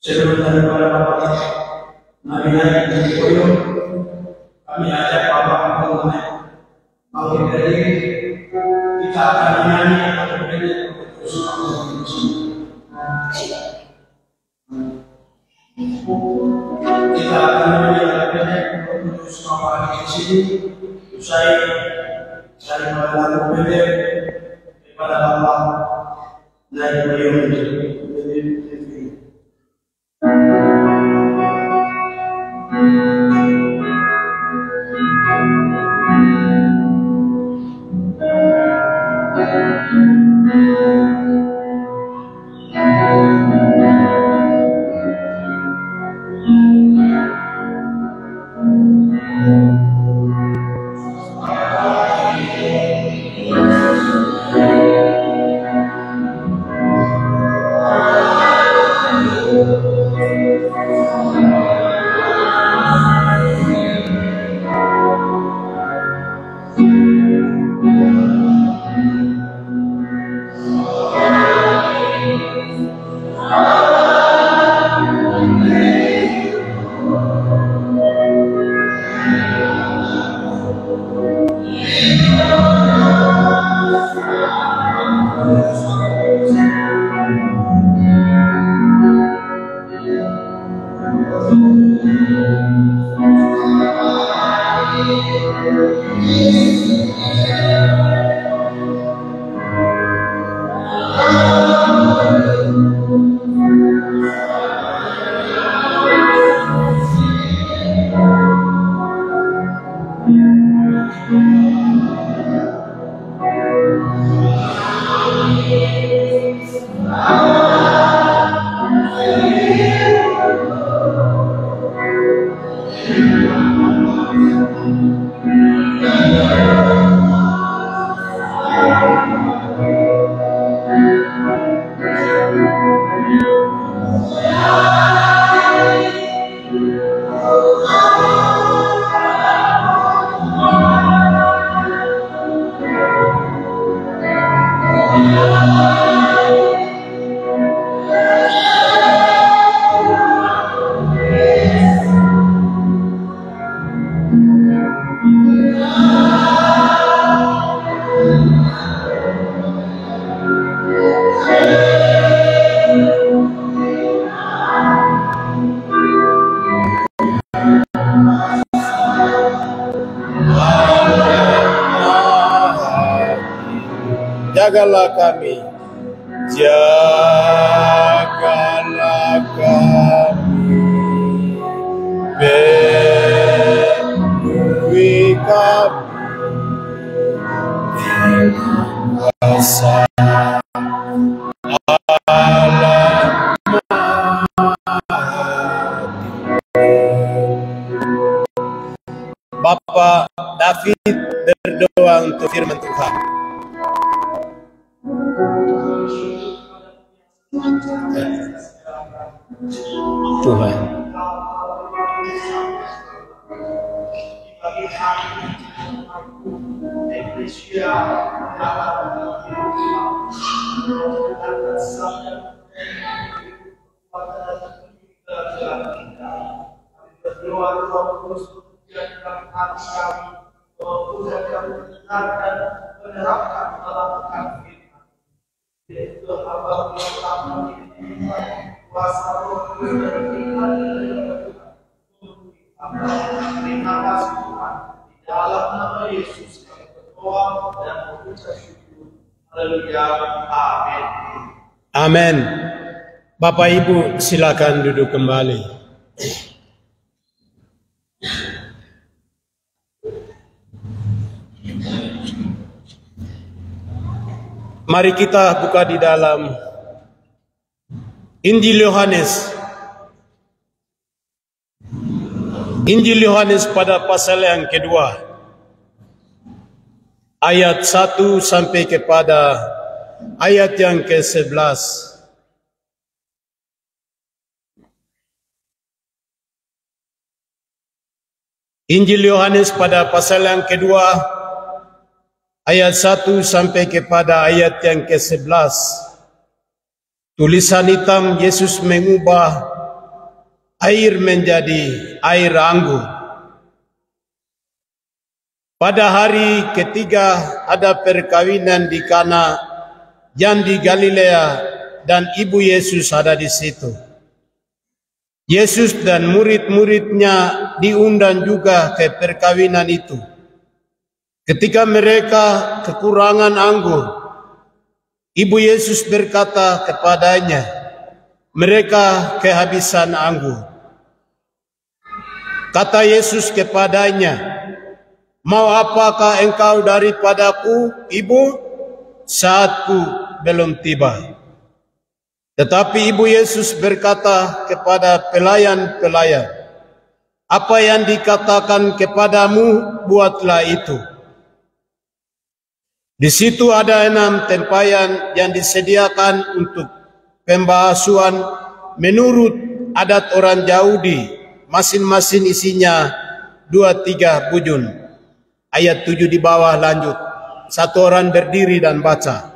Sebelum daripada Bapak naik di podium, kami ajak Bapak untuk naik. Mau dari kita akan menyanyi atau bernyanyi terus kita akan menyanyi atau bernyanyi terus di sini. Usai dari lagu pendek kepada Bapak naik podium itu. Jagalah kami, jagalah kami, penuhi kami dengan kuasa Allah Bapak David berdoa untuk firman Tuhan. Tuhan, terima kasih Tuhan, di dalam nama Yesus kami berdoa dan mengucap syukur. Haleluya, amin. Amin. Bapak Ibu silakan duduk kembali. Mari kita buka di dalam Injil Yohanes. Injil Yohanes pada pasal yang kedua, ayat 1 sampai kepada ayat yang ke-11. Injil Yohanes pada pasal yang kedua, ayat 1 sampai kepada ayat yang ke-11. Tulisan hitam, Yesus mengubah air menjadi air anggur. Pada hari ketiga ada perkawinan di Kana yang di Galilea dan ibu Yesus ada di situ. Yesus dan murid-muridnya diundang juga ke perkawinan itu. Ketika mereka kekurangan anggur, ibu Yesus berkata kepadanya, mereka kehabisan anggur. Kata Yesus kepadanya, mau apakah engkau daripadaku, ibu? Saatku belum tiba. Tetapi ibu Yesus berkata kepada pelayan-pelayan, apa yang dikatakan kepadamu, buatlah itu. Di situ ada 6 tempayan yang disediakan untuk pembasuhan menurut adat orang Yahudi, masing-masing isinya 2-3 bujun. Ayat 7 di bawah lanjut. Satu orang berdiri dan baca.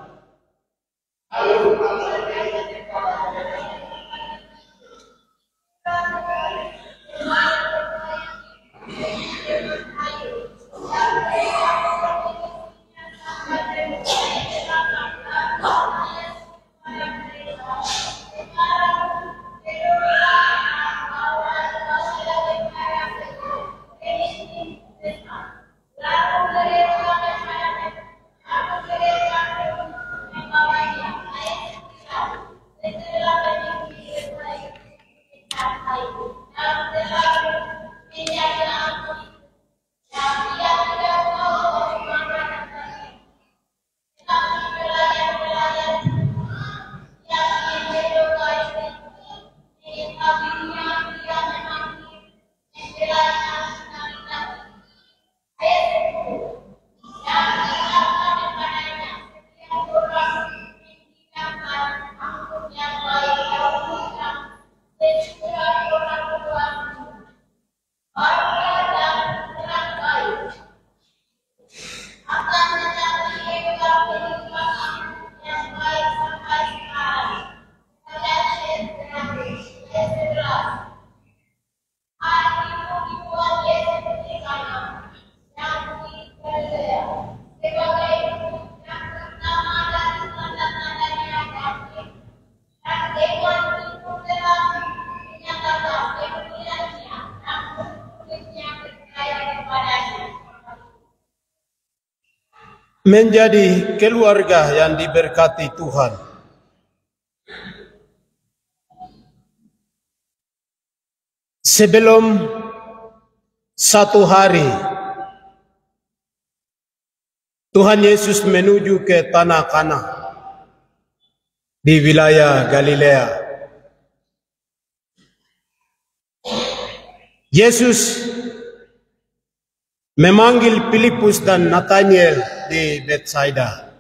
Menjadi keluarga yang diberkati Tuhan. Sebelum satu hari, Tuhan Yesus menuju ke tanah Kana di wilayah Galilea. Yesus memanggil Filipus dan Nathanael di Betsaida.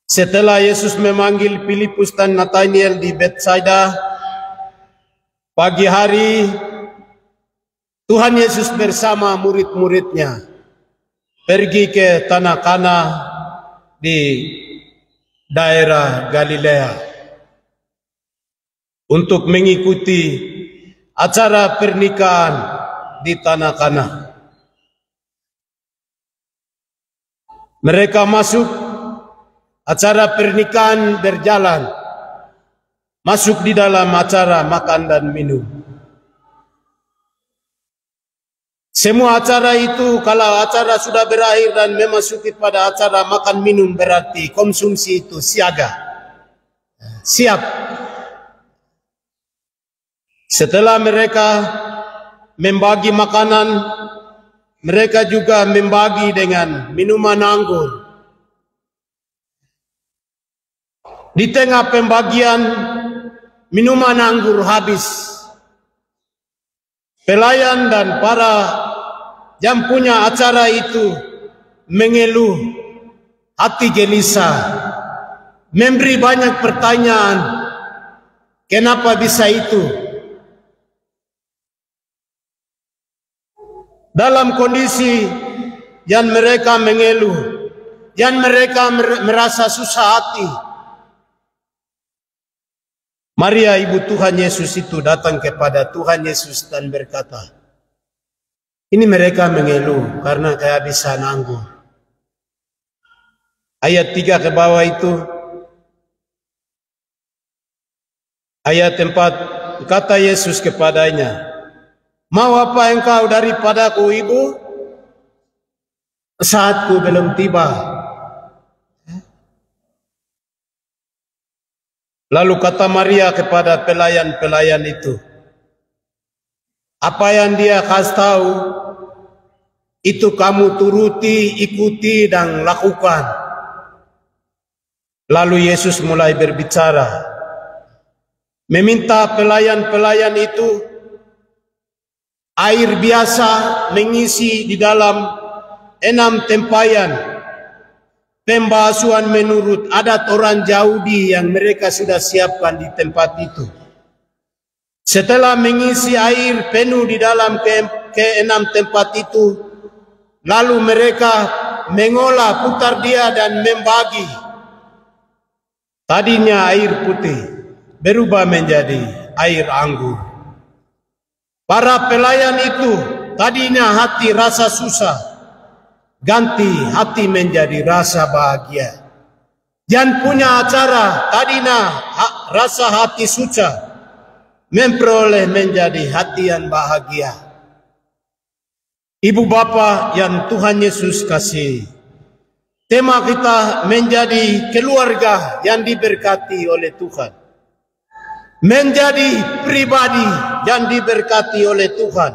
Setelah Yesus memanggil Filipus dan Nathanael di Betsaida, pagi hari Tuhan Yesus bersama murid-muridnya pergi ke tanah Kana di daerah Galilea untuk mengikuti acara pernikahan di tanah Kana. Mereka masuk, acara pernikahan berjalan, masuk di dalam acara makan dan minum. Semua acara itu, kalau acara sudah berakhir dan memasuki pada acara makan minum, berarti konsumsi itu siaga, siap. Setelah mereka membagi makanan, mereka juga membagi dengan minuman anggur. Di tengah pembagian, minuman anggur habis. Pelayan dan para yang punya acara itu mengeluh, hati gelisah, memberi banyak pertanyaan, kenapa bisa itu? Dalam kondisi yang mereka mengeluh, dan mereka merasa susah hati. Maria ibu Tuhan Yesus itu datang kepada Tuhan Yesus dan berkata, ini mereka mengeluh karena kehabisan anggur. Ayat 3 ke bawah itu, ayat 4, kata Yesus kepadanya, mau apa engkau daripadaku ibu? Saatku belum tiba. Lalu kata Maria kepada pelayan-pelayan itu, apa yang dia kasih tahu, itu kamu turuti, ikuti, dan lakukan. Lalu Yesus mulai berbicara, meminta pelayan-pelayan itu air biasa mengisi di dalam 6 tempayan pembasuhan menurut adat orang Yahudi yang mereka sudah siapkan di tempat itu. Setelah mengisi air penuh di dalam ke-6 tempat itu, lalu mereka mengolah, putar dia dan membagi. Tadinya air putih berubah menjadi air anggur. Para pelayan itu tadinya hati rasa susah, ganti hati menjadi rasa bahagia. Yang punya acara tadinya rasa hati susah, memperoleh menjadi hati yang bahagia. Ibu bapa yang Tuhan Yesus kasih, tema kita menjadi keluarga yang diberkati oleh Tuhan, menjadi pribadi yang diberkati oleh Tuhan,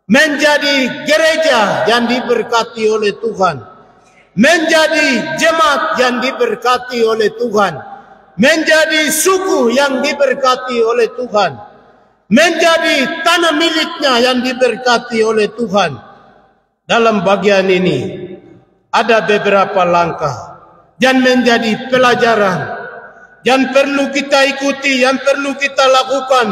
menjadi gereja yang diberkati oleh Tuhan, menjadi jemaat yang diberkati oleh Tuhan, menjadi suku yang diberkati oleh Tuhan, menjadi tanah miliknya yang diberkati oleh Tuhan. Dalam bagian ini ada beberapa langkah yang menjadi pelajaran yang perlu kita ikuti, yang perlu kita lakukan,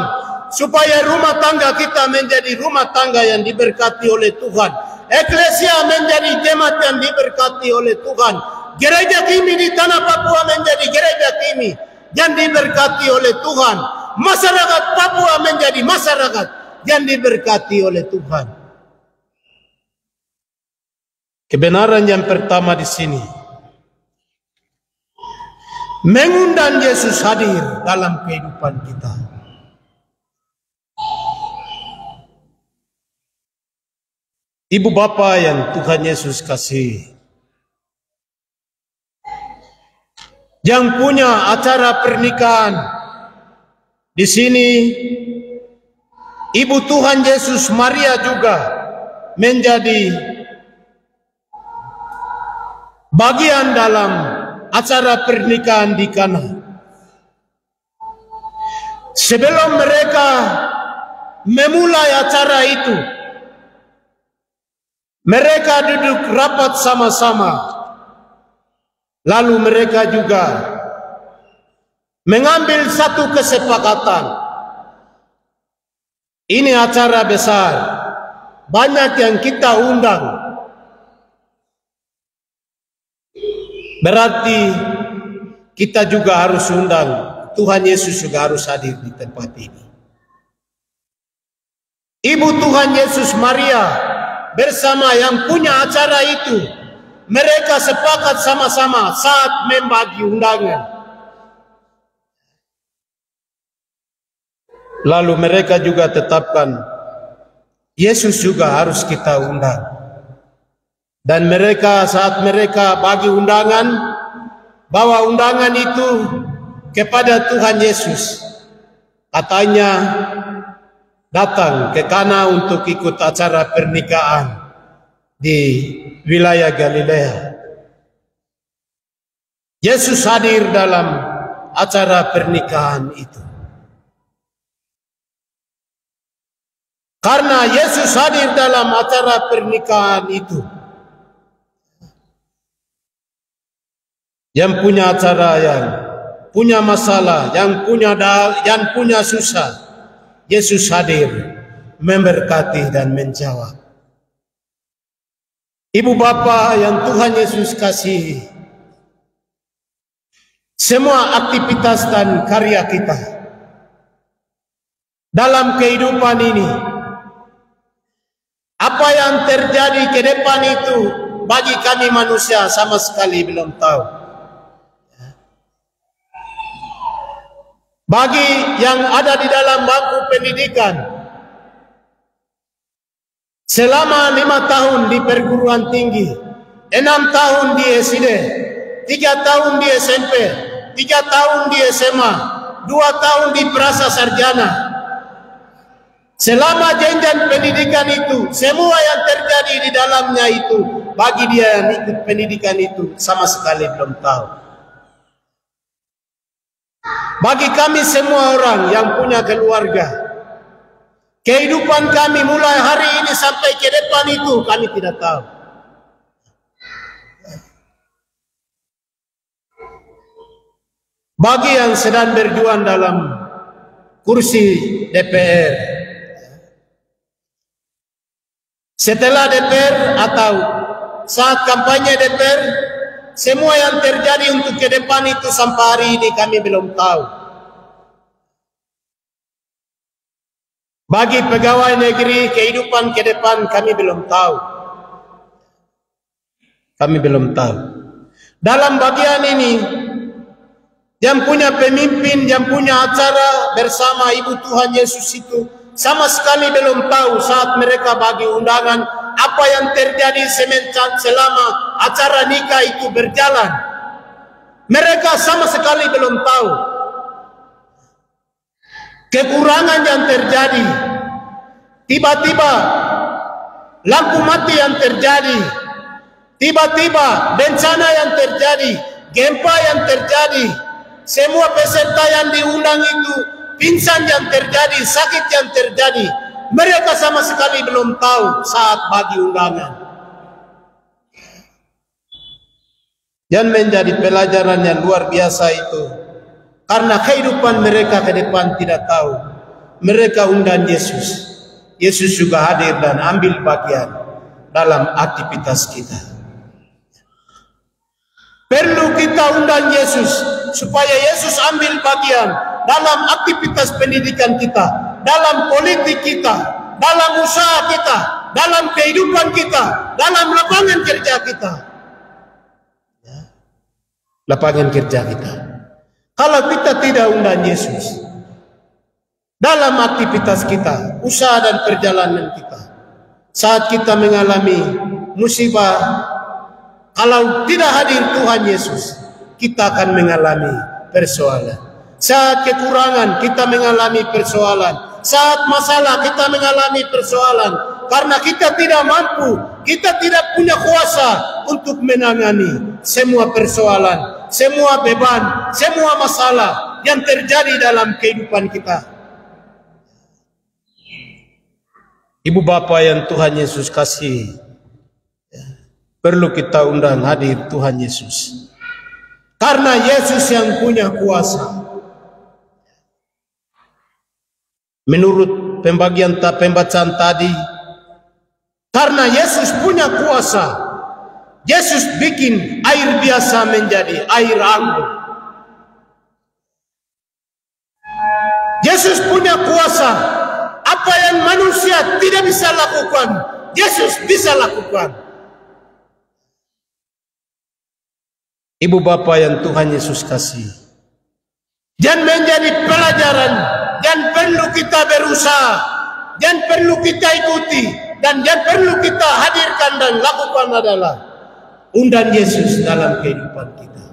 supaya rumah tangga kita menjadi rumah tangga yang diberkati oleh Tuhan. Eklesia menjadi jemaat yang diberkati oleh Tuhan. Gereja Kimi di tanah Papua menjadi gereja Kimi yang diberkati oleh Tuhan. Masyarakat Papua menjadi masyarakat yang diberkati oleh Tuhan. Kebenaran yang pertama di sini, mengundang Yesus hadir dalam kehidupan kita. Ibu bapa yang Tuhan Yesus kasih, yang punya acara pernikahan di sini, Ibu Tuhan Yesus Maria juga menjadi bagian dalam acara pernikahan di Kana. Sebelum mereka memulai acara itu, mereka duduk rapat sama-sama. Lalu mereka juga mengambil satu kesepakatan. Ini acara besar, banyak yang kita undang. Berarti kita juga harus undang. Tuhan Yesus juga harus hadir di tempat ini. Ibu Tuhan Yesus Maria bersama yang punya acara itu, mereka sepakat sama-sama saat membagi undangan. Lalu mereka juga tetapkan Yesus juga harus kita undang. Dan mereka saat mereka bagi undangan, bawa undangan itu kepada Tuhan Yesus. Katanya datang ke Kana untuk ikut acara pernikahan di wilayah Galilea. Yesus hadir dalam acara pernikahan itu. Karena Yesus hadir dalam acara pernikahan itu, yang punya acara, yang punya masalah, yang punya susah, Yesus hadir memberkati dan menjawab. Ibu bapa yang Tuhan Yesus kasihi, semua aktivitas dan karya kita dalam kehidupan ini, apa yang terjadi ke depan itu bagi kami manusia sama sekali belum tahu. Bagi yang ada di dalam bangku pendidikan, selama 5 tahun di perguruan tinggi, 6 tahun di SD, 3 tahun di SMP, 3 tahun di SMA, 2 tahun di prasa sarjana. Selama jenjang pendidikan itu, semua yang terjadi di dalamnya itu, bagi dia yang ikut pendidikan itu sama sekali belum tahu. Bagi kami semua orang yang punya keluarga, kehidupan kami mulai hari ini sampai ke depan itu kami tidak tahu. Bagi yang sedang berjuang dalam kursi DPR, setelah DPR atau saat kampanye DPR, semua yang terjadi untuk ke depan itu sampai hari ini kami belum tahu. Bagi pegawai negeri, kehidupan ke depan kami belum tahu. Kami belum tahu. Dalam bagian ini, yang punya pemimpin, yang punya acara bersama Ibu Tuhan Yesus itu sama sekali belum tahu saat mereka bagi undangan apa yang terjadi selama acara nikah itu berjalan. Mereka sama sekali belum tahu kekurangan yang terjadi. Tiba-tiba lampu mati yang terjadi, tiba-tiba bencana yang terjadi, gempa yang terjadi, semua peserta yang diundang itu pingsan yang terjadi, sakit yang terjadi. Mereka sama sekali belum tahu saat bagi undangan. Yang menjadi pelajaran yang luar biasa itu, karena kehidupan mereka ke depan tidak tahu. Mereka undang Yesus. Yesus juga hadir dan ambil bagian dalam aktivitas kita. Perlu kita undang Yesus supaya Yesus ambil bagian dalam aktivitas pendidikan kita, dalam politik kita, dalam usaha kita, dalam kehidupan kita, dalam lapangan kerja kita. Lapangan kerja kita. Kalau kita tidak undang Yesus dalam aktivitas kita, usaha dan perjalanan kita, saat kita mengalami musibah, kalau tidak hadir Tuhan Yesus, kita akan mengalami persoalan. Saat kekurangan kita mengalami persoalan. Saat masalah kita mengalami persoalan. Karena kita tidak mampu, kita tidak punya kuasa untuk menangani semua persoalan, semua beban, semua masalah yang terjadi dalam kehidupan kita. Ibu bapa yang Tuhan Yesus kasih, perlu kita undang hadir Tuhan Yesus. Karena Yesus yang punya kuasa. Menurut pembacaan tadi, karena Yesus punya kuasa, Yesus bikin air biasa menjadi air anggur. Yesus punya kuasa. Apa yang manusia tidak bisa lakukan, Yesus bisa lakukan. Ibu bapa yang Tuhan Yesus kasih, dan menjadi pelajaran yang perlu kita berusaha, yang perlu kita ikuti, dan yang perlu kita hadirkan dan lakukan adalah undang Yesus dalam kehidupan kita.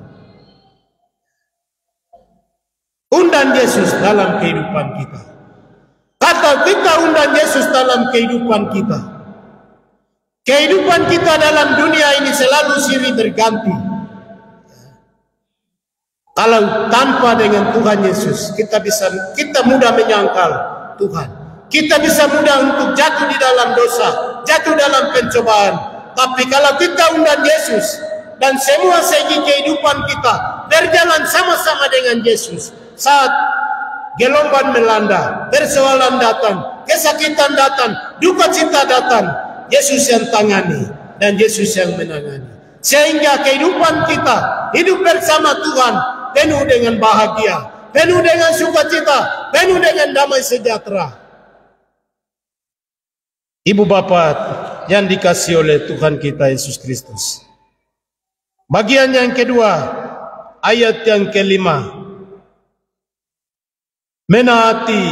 Undang Yesus dalam kehidupan kita. Kata kita undang Yesus dalam kehidupan kita, kehidupan kita dalam dunia ini selalu silih berganti. Kalau tanpa dengan Tuhan Yesus, kita mudah menyangkal Tuhan. Kita bisa mudah untuk jatuh di dalam dosa, jatuh dalam pencobaan. Tapi kalau kita undang Yesus dan semua segi kehidupan kita berjalan sama-sama dengan Yesus, saat gelombang melanda, persoalan datang, kesakitan datang, duka cita datang, Yesus yang tangani. dan Yesus yang menangani. Sehingga kehidupan kita, hidup bersama Tuhan, penuh dengan bahagia, penuh dengan sukacita, penuh dengan damai sejahtera. Ibu bapak yang dikasihi oleh Tuhan kita Yesus Kristus. Bagian yang kedua, ayat yang kelima. Menaati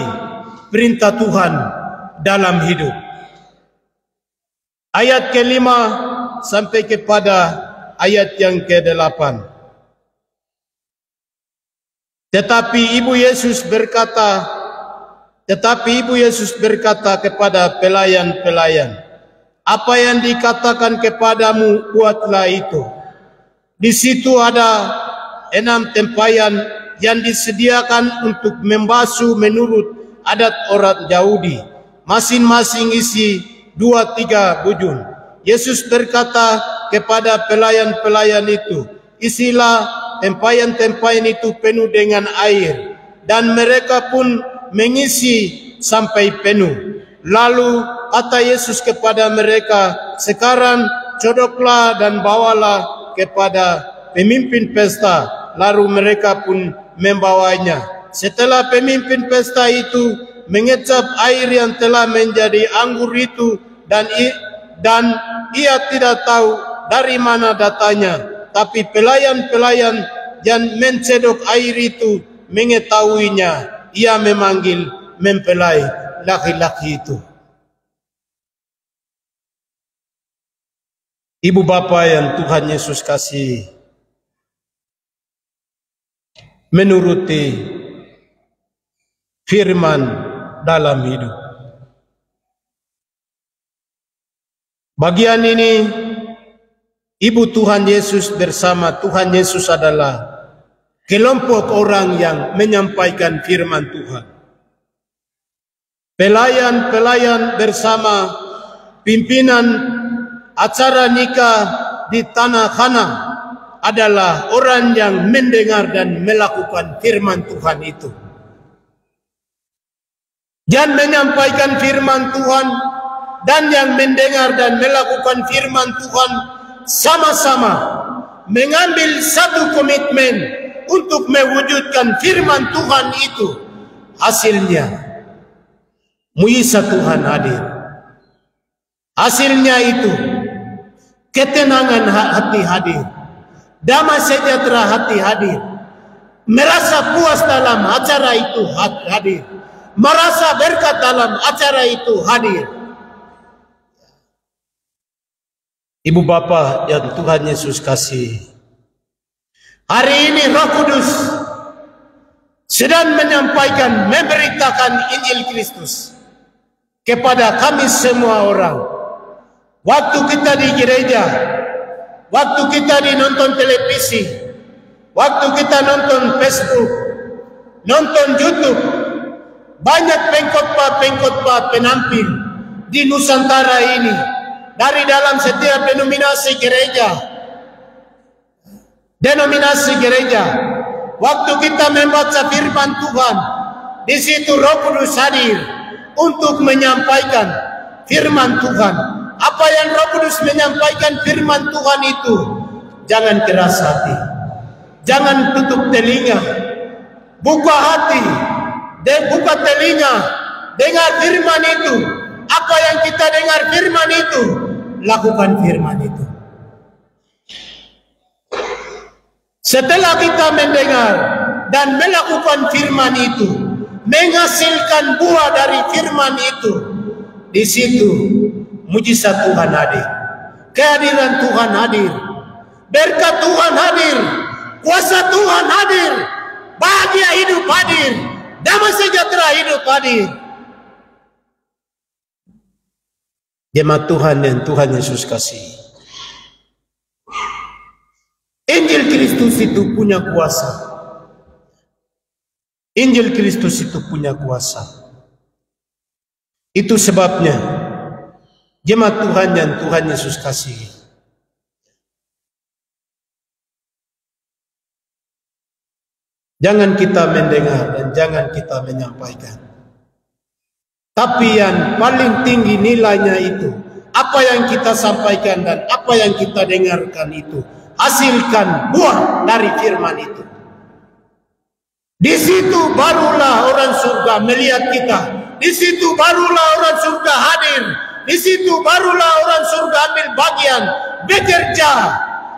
perintah Tuhan dalam hidup. Ayat kelima sampai kepada ayat yang ke-8. Tetapi Ibu Yesus berkata kepada pelayan-pelayan, apa yang dikatakan kepadamu, buatlah itu. Di situ ada 6 tempayan yang disediakan untuk membasuh menurut adat orang Yahudi. Masing-masing isi 2-3 bujung. Yesus berkata kepada pelayan-pelayan itu, isilah tempayan-tempayan itu penuh dengan air. Dan mereka pun mengisi sampai penuh. Lalu kata Yesus kepada mereka, sekarang codoklah dan bawalah kepada pemimpin pesta. Lalu mereka pun membawanya. Setelah pemimpin pesta itu mengecap air yang telah menjadi anggur itu, dan ia tidak tahu dari mana datanya. Tapi pelayan-pelayan yang mencedok air itu mengetahuinya. Ia memanggil mempelai laki-laki itu. Ibu bapa yang Tuhan Yesus kasih, menuruti firman dalam hidup. Bagian ini, Ibu Tuhan Yesus bersama Tuhan Yesus adalah kelompok orang yang menyampaikan firman Tuhan. Pelayan-pelayan bersama pimpinan acara nikah di tanah Kana adalah orang yang mendengar dan melakukan firman Tuhan itu. Yang menyampaikan firman Tuhan dan yang mendengar dan melakukan firman Tuhan sama-sama mengambil satu komitmen untuk mewujudkan firman Tuhan itu. Hasilnya mujizat Tuhan hadir. Hasilnya itu ketenangan hati hadir, damai sejahtera hati hadir, merasa puas dalam acara itu hadir, merasa berkat dalam acara itu hadir. Ibu bapa yang Tuhan Yesus kasih, hari ini Roh Kudus sedang menyampaikan, memberitakan Injil Kristus kepada kami semua orang. Waktu kita di gereja, waktu kita di nonton televisi, waktu kita nonton Facebook, nonton YouTube, banyak pengkhotbah penampil di Nusantara ini dari dalam setiap denominasi gereja. Waktu kita membaca firman Tuhan, di situ Roh Kudus hadir untuk menyampaikan firman Tuhan. Apa yang Roh Kudus menyampaikan firman Tuhan itu, jangan keras hati, jangan tutup telinga, buka hati dan buka telinga, dengar firman itu. Apa yang kita dengar firman itu, lakukan firman itu. Setelah kita mendengar dan melakukan firman itu, menghasilkan buah dari firman itu, di situ mujizat Tuhan hadir, kehadiran Tuhan hadir, berkat Tuhan hadir, kuasa Tuhan hadir, bahagia hidup hadir, damai sejahtera hidup hadir. Jemaat Tuhan yang Tuhan Yesus kasih, Injil Kristus itu punya kuasa. Injil Kristus itu punya kuasa. Itu sebabnya jemaat Tuhan yang Tuhan Yesus kasih, jangan kita mendengar dan jangan kita menyampaikan. Tapi yang paling tinggi nilainya itu apa yang kita sampaikan dan apa yang kita dengarkan itu hasilkan buah dari firman itu. Di situ barulah orang surga melihat kita. Di situ barulah orang surga hadir. Di situ barulah orang surga ambil bagian, bekerja,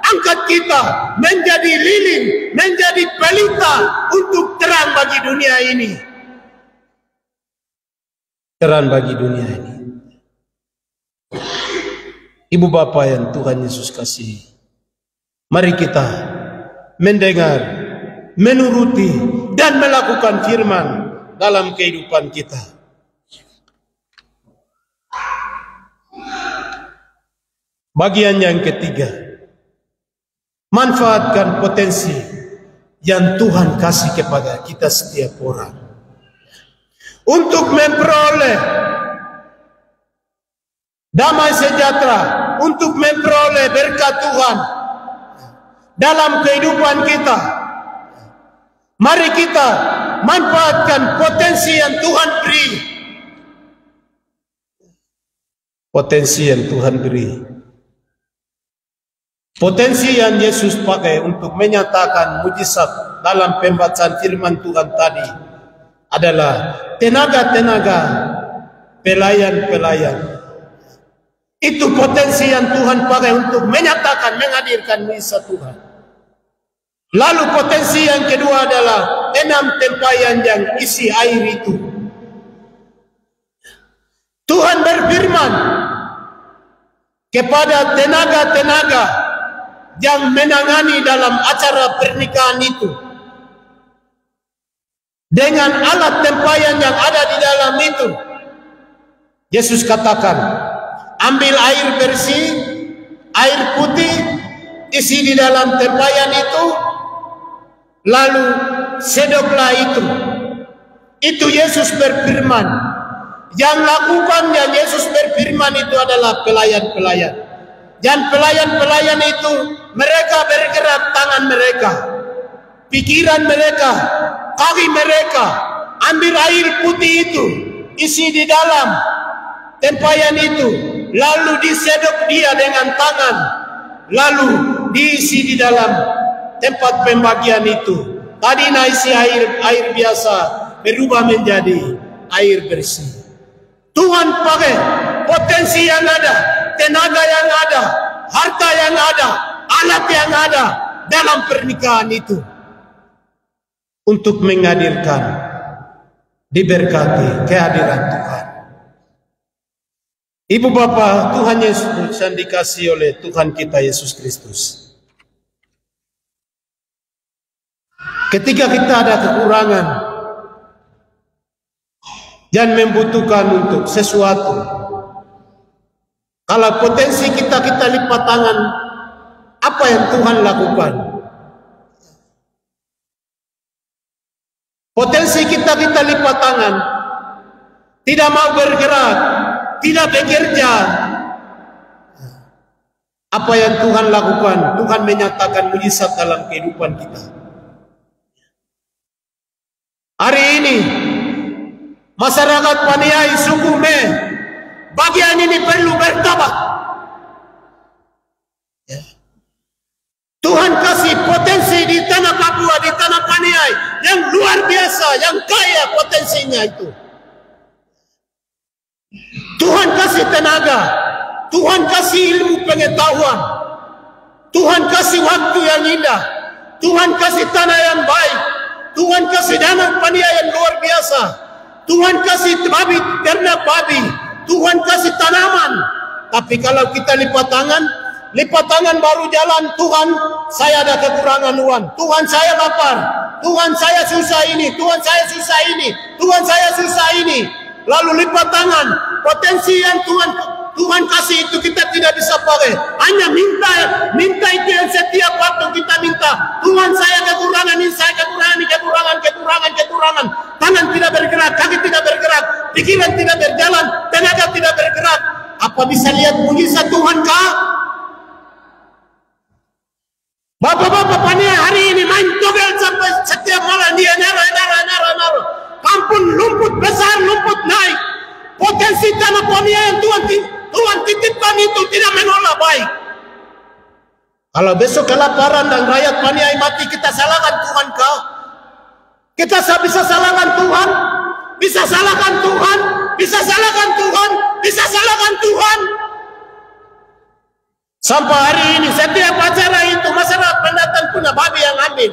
angkat kita menjadi lilin, menjadi pelita untuk terang bagi dunia ini. Terang bagi dunia ini. Ibu bapa yang Tuhan Yesus kasihi, mari kita mendengar, menuruti dan melakukan firman dalam kehidupan kita. Bagian yang ketiga, manfaatkan potensi yang Tuhan kasih kepada kita setiap orang untuk memperoleh damai sejahtera, untuk memperoleh berkat Tuhan dalam kehidupan kita. Mari kita manfaatkan potensi yang Tuhan beri. Potensi yang Tuhan beri. Potensi yang Yesus pakai untuk menyatakan mujizat dalam pembacaan firman Tuhan tadi adalah tenaga-tenaga pelayan-pelayan. Itu potensi yang Tuhan pakai untuk menyatakan, menghadirkan mujizat Tuhan. Lalu potensi yang kedua adalah 6 tempayan yang isi air itu. Tuhan berfirman kepada tenaga-tenaga yang menangani dalam acara pernikahan itu, dengan alat tempayan yang ada di dalam itu, Yesus katakan, ambil air bersih, air putih, isi di dalam tempayan itu, lalu sedoklah itu. Itu Yesus berfirman. Yang lakukan yang Yesus berfirman itu adalah pelayan-pelayan. Dan pelayan-pelayan itu mereka bergerak tangan mereka, pikiran mereka, kaki mereka, ambil air putih itu, isi di dalam tempayan itu, lalu disedok dia dengan tangan, lalu diisi di dalam tempat pembagian itu. Tadi isi air biasa berubah menjadi air bersih. Tuhan pakai potensi yang ada, tenaga yang ada, harta yang ada, alat yang ada dalam pernikahan itu untuk menghadirkan, diberkati kehadiran Tuhan. Ibu bapa, Tuhan Yesus yang dikasihi oleh Tuhan kita Yesus Kristus. Ketika kita ada kekurangan dan membutuhkan untuk sesuatu, kalau potensi kita lipat tangan, apa yang Tuhan lakukan? Potensi kita lipat tangan, tidak mau bergerak, tidak bekerja. Apa yang Tuhan lakukan? Tuhan menyatakan mujizat dalam kehidupan kita. Hari ini masyarakat Paniai suku Me bagian ini perlu bertobat. Tuhan kasih potensi di tanah Papua, di tanah Paniai yang luar biasa, yang kaya potensinya itu. Tuhan kasih tenaga, Tuhan kasih ilmu pengetahuan, Tuhan kasih waktu yang indah, Tuhan kasih tanah yang baik, Tuhan kasih danau Paniai yang luar biasa, Tuhan kasih babi, ternak babi, Tuhan kasih tanaman. Tapi kalau kita lipat tangan baru jalan. Tuhan, saya ada kekurangan uang, Tuhan saya lapar, Tuhan saya susah ini, Tuhan saya susah ini, Tuhan saya susah ini. Lalu lipat tangan, potensi yang Tuhan kasih itu kita tidak bisa pakai. Hanya minta itu yang setiap waktu kita minta. Tuhan saya kekurangan ini, saya kekurangan ini, kekurangan. Tangan tidak bergerak, kaki tidak bergerak, pikiran tidak berjalan, tenaga tidak bergerak. Apa bisa lihat mujizat Tuhan kah? Bapak-bapak Paniai hari ini main togel sampai setiap malam dia naro. Kampung lumput besar, lumput naik. Potensi tanah Paniai yang Tuhan titipkan Kalau besok kelaparan dan rakyat paniai mati, kita salahkan Tuhan kah? Kita bisa salahkan Tuhan? Bisa salahkan Tuhan? Bisa salahkan Tuhan? Bisa salahkan Tuhan? Sampai hari ini setiap acara itu masyarakat pendatang punya babi yang ambil.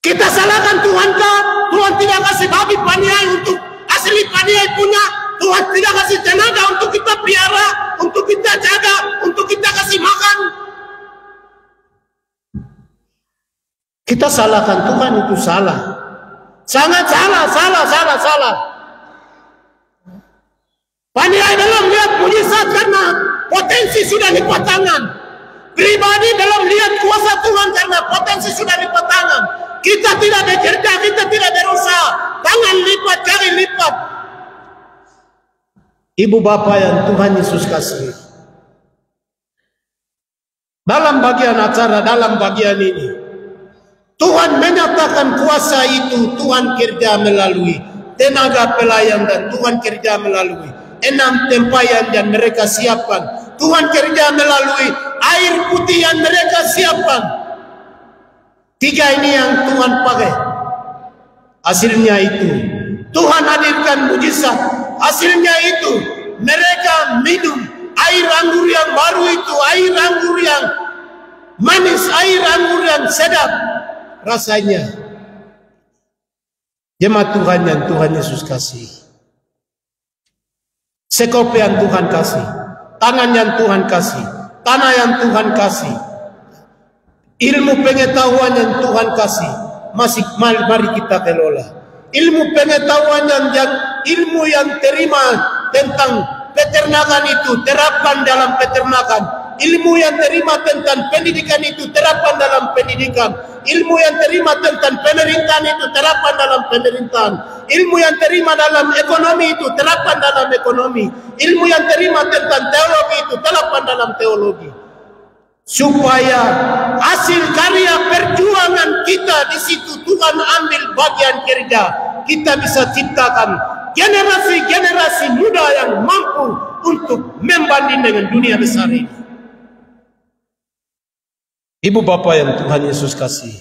Kita salahkan Tuhan kah? Tuhan tidak kasih babi paniai untuk asli paniai punya. Tuhan tidak kasih tenaga untuk kita piara, untuk kita jaga, untuk kita kasih makan. Kita salahkan Tuhan, itu salah. Sangat salah. Paniai belum lihat mujizat karena potensi sudah lipat tangan. Pribadi belum lihat kuasa Tuhan karena potensi sudah lipat tangan. Kita tidak bekerja, kita tidak berusaha. Tangan lipat, kaki lipat. Ibu bapak yang Tuhan Yesus kasih, dalam bagian acara, dalam bagian ini, Tuhan menyatakan kuasa itu Tuhan kerja melalui tenaga pelayan, dan Tuhan kerja melalui 6 tempayan yang mereka siapkan. Tuhan kerja melalui air putih yang mereka siapkan. 3 ini yang Tuhan pakai. Hasilnya itu Tuhan hadirkan mujizat. Hasilnya itu mereka minum air anggur yang baru itu, air anggur yang manis, air anggur yang sedap rasanya. Jemaat Tuhan yang Tuhan Yesus kasih, sekop yang Tuhan kasih, tangan yang Tuhan kasih, tanah yang Tuhan kasih, ilmu pengetahuan yang Tuhan kasih, masih mari kita kelola. Ilmu pengetahuan yang ilmu yang terima tentang peternakan itu terapkan dalam peternakan. Ilmu yang terima tentang pendidikan itu terapkan dalam pendidikan. Ilmu yang terima tentang pemerintahan itu terapkan dalam pemerintahan. Ilmu yang terima dalam ekonomi itu terapkan dalam ekonomi. Ilmu yang terima tentang teologi itu terapkan dalam teologi. Supaya hasil karya perjuangan kita di situ Tuhan ambil bagian kerja. Kita bisa ciptakan generasi-generasi muda yang mampu untuk membanding dengan dunia besar ini. Ibu bapak yang Tuhan Yesus kasih,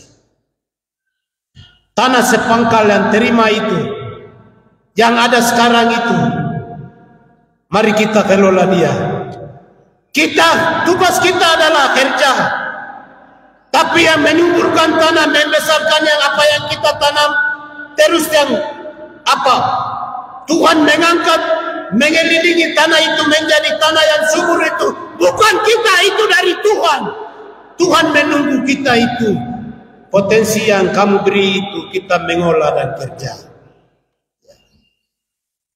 tanah sepangkal yang terima itu, yang ada sekarang itu, mari kita kelola dia. Tugas kita adalah kerja, tapi yang menyuburkan tanah, membesarkan yang apa yang kita tanam, terus yang apa? Tuhan mengangkat, mengelilingi tanah itu menjadi tanah yang subur itu. Bukan kita, itu dari Tuhan. Tuhan menunggu kita itu. Potensi yang kamu beri itu kita mengolah dan kerja.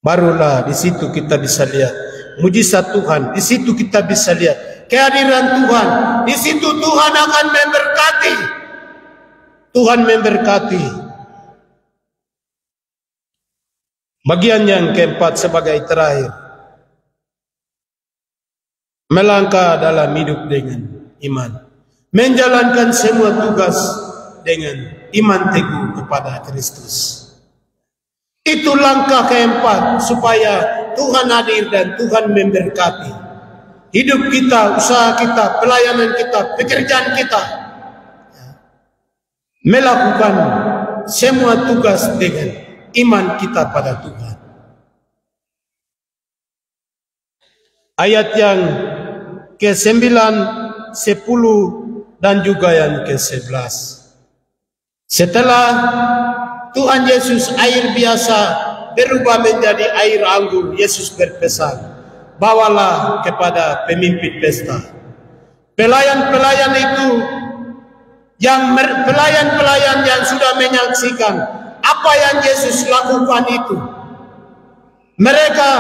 Barulah di situ kita bisa lihat mujizat Tuhan. Di situ kita bisa lihat kehadiran Tuhan. Di situ Tuhan akan memberkati. Tuhan memberkati. Bagian yang keempat sebagai terakhir, melangkah dalam hidup dengan iman, menjalankan semua tugas dengan iman teguh kepada Kristus. Itu langkah keempat supaya Tuhan hadir dan Tuhan memberkati hidup kita, usaha kita, pelayanan kita, pekerjaan kita, melakukan semua tugas dengan iman kita pada Tuhan. Ayat yang ke-9, 10 dan juga yang ke-11. Setelah Tuhan Yesus air biasa berubah menjadi air anggur, Yesus berpesan, bawalah kepada pemimpin pesta. Pelayan-pelayan itu, pelayan-pelayan yang sudah menyaksikan apa yang Yesus lakukan itu, mereka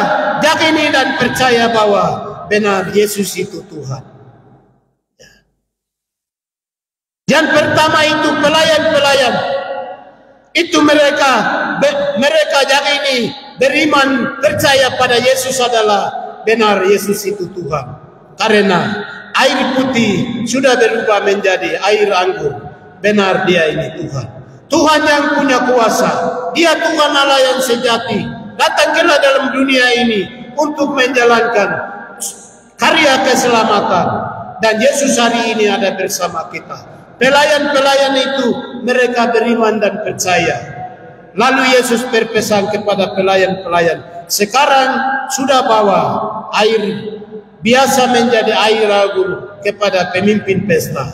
yakini dan percaya bahwa benar Yesus itu Tuhan. Yang pertama itu pelayan-pelayan itu mereka yakini, beriman, percaya pada Yesus adalah benar Yesus itu Tuhan. Karena air putih sudah berubah menjadi air anggur, benar dia ini Tuhan. Tuhan yang punya kuasa, dia Tuhan Allah yang sejati. Datanglah dalam dunia ini untuk menjalankan karya keselamatan. Dan Yesus hari ini ada bersama kita. Pelayan-pelayan itu mereka beriman dan percaya. Lalu Yesus berpesan kepada pelayan-pelayan, sekarang sudah bawa air biasa menjadi air anggur kepada pemimpin pesta.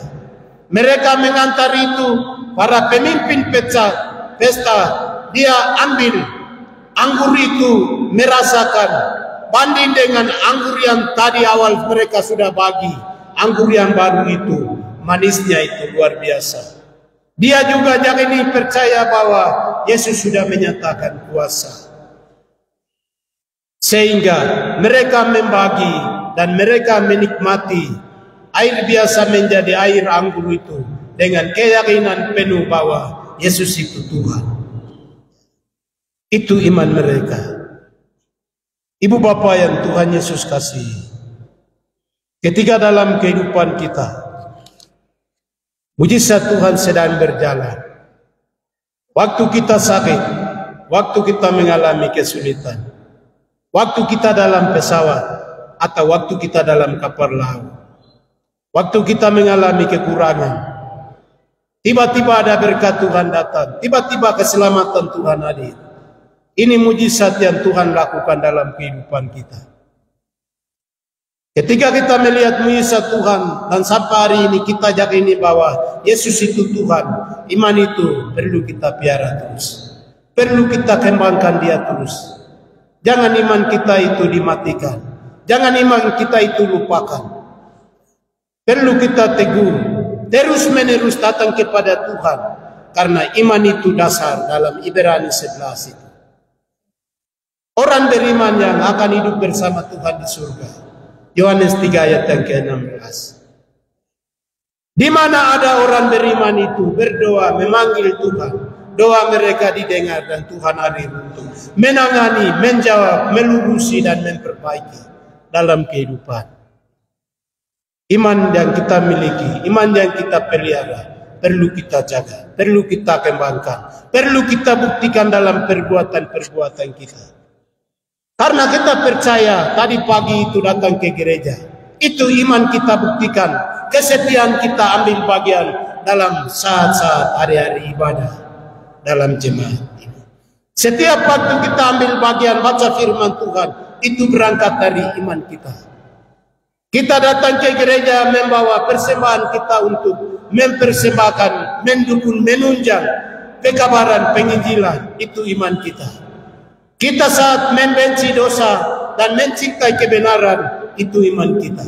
Mereka mengantar itu, para pemimpin pesta, dia ambil anggur itu, merasakan banding dengan anggur yang tadi awal mereka sudah bagi. Anggur yang baru itu, manisnya itu luar biasa. Dia juga jangan ini percaya bahwa Yesus sudah menyatakan kuasa. Sehingga mereka membagi dan mereka menikmati air biasa menjadi air anggur itu dengan keyakinan penuh bahwa Yesus itu Tuhan. Itu iman mereka. Ibu bapa yang Tuhan Yesus kasih, ketika dalam kehidupan kita mujizat Tuhan sedang berjalan, waktu kita sakit, waktu kita mengalami kesulitan, waktu kita dalam pesawat atau waktu kita dalam kapal laut, waktu kita mengalami kekurangan, tiba-tiba ada berkat Tuhan datang, tiba-tiba keselamatan Tuhan hadir. Ini mujizat yang Tuhan lakukan dalam kehidupan kita. Ketika kita melihat mujizat Tuhan dan sampai hari ini kita yakini bahwa Yesus itu Tuhan, iman itu perlu kita piara terus, perlu kita kembangkan dia terus. Jangan iman kita itu dimatikan, jangan iman kita itu lupakan. Perlu kita teguh, terus menerus datang kepada Tuhan, karena iman itu dasar dalam Ibrani 11 itu. Orang beriman yang akan hidup bersama Tuhan di surga. Yohanes 3 ayat yang ke-16. Di mana ada orang beriman itu berdoa memanggil Tuhan, doa mereka didengar dan Tuhan hadir untuk menangani, menjawab, melurusi dan memperbaiki dalam kehidupan. Iman yang kita miliki, iman yang kita pelihara, perlu kita jaga, perlu kita kembangkan, perlu kita buktikan dalam perbuatan-perbuatan kita. Karena kita percaya tadi pagi itu datang ke gereja, itu iman kita buktikan, kesetiaan kita ambil bagian dalam saat-saat hari-hari ibadah dalam jemaat ini. Setiap waktu kita ambil bagian baca firman Tuhan, itu berangkat dari iman kita. Kita datang ke gereja membawa persembahan kita untuk mempersembahkan, mendukung, menunjang kekabaran penginjilan, itu iman kita. Kita saat membenci dosa dan mencintai kebenaran, itu iman kita.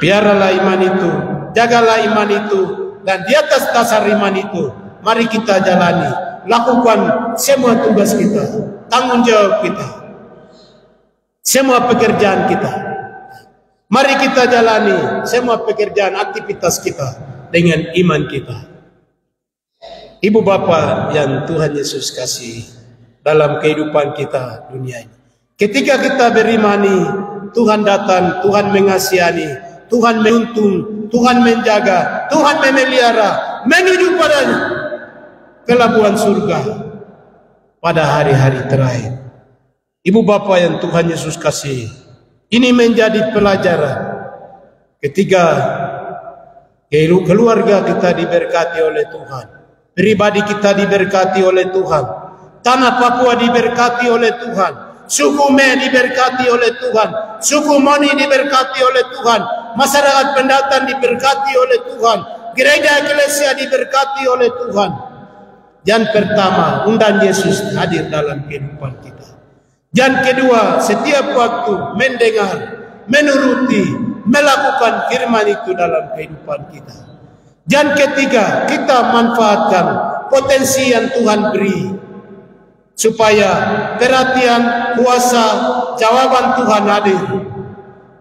Piaralah iman itu, jagalah iman itu, dan di atas dasar iman itu, mari kita jalani, lakukan semua tugas kita, tanggung jawab kita, semua pekerjaan kita. Mari kita jalani semua pekerjaan aktivitas kita dengan iman kita. Ibu bapa yang Tuhan Yesus kasih dalam kehidupan kita dunia ini, ketika kita berimani, Tuhan datang, Tuhan mengasihani, Tuhan menuntun, Tuhan menjaga, Tuhan memelihara, menuju pada pelabuhan surga pada hari-hari terakhir. Ibu bapa yang Tuhan Yesus kasih, ini menjadi pelajaran ketika keluarga kita diberkati oleh Tuhan, pribadi kita diberkati oleh Tuhan, tanah Papua diberkati oleh Tuhan, suku Me diberkati oleh Tuhan, suku Moni diberkati oleh Tuhan, masyarakat pendatang diberkati oleh Tuhan, gereja eklesia diberkati oleh Tuhan. Yang pertama, undang Yesus hadir dalam kehidupan kita. Yang kedua, setiap waktu mendengar, menuruti, melakukan firman itu dalam kehidupan kita. Yang ketiga, kita manfaatkan potensi yang Tuhan beri, supaya perhatian, kuasa, jawaban Tuhan hadir.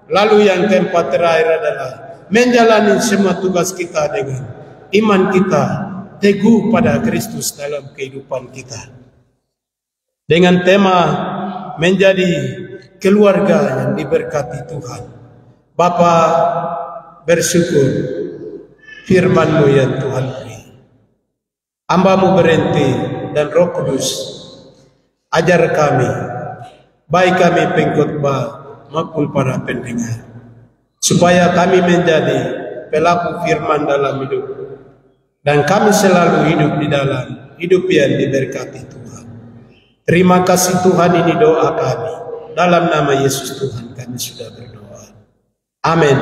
Lalu yang keempat terakhir adalah menjalani semua tugas kita dengan iman kita teguh pada Kristus dalam kehidupan kita. Dengan tema menjadi keluarga yang diberkati Tuhan. Bapa bersyukur firman-Mu yang Tuhan beri. Hamba-Mu berhenti dan Roh Kudus ajar kami, baik kami pengkhotbah maupun para pendengar. supaya kami menjadi pelaku firman dalam hidup, dan kami selalu hidup di dalam hidup yang diberkati Tuhan. Terima kasih Tuhan, ini doa kami. Dalam nama Yesus Tuhan kami sudah berdoa. Amin.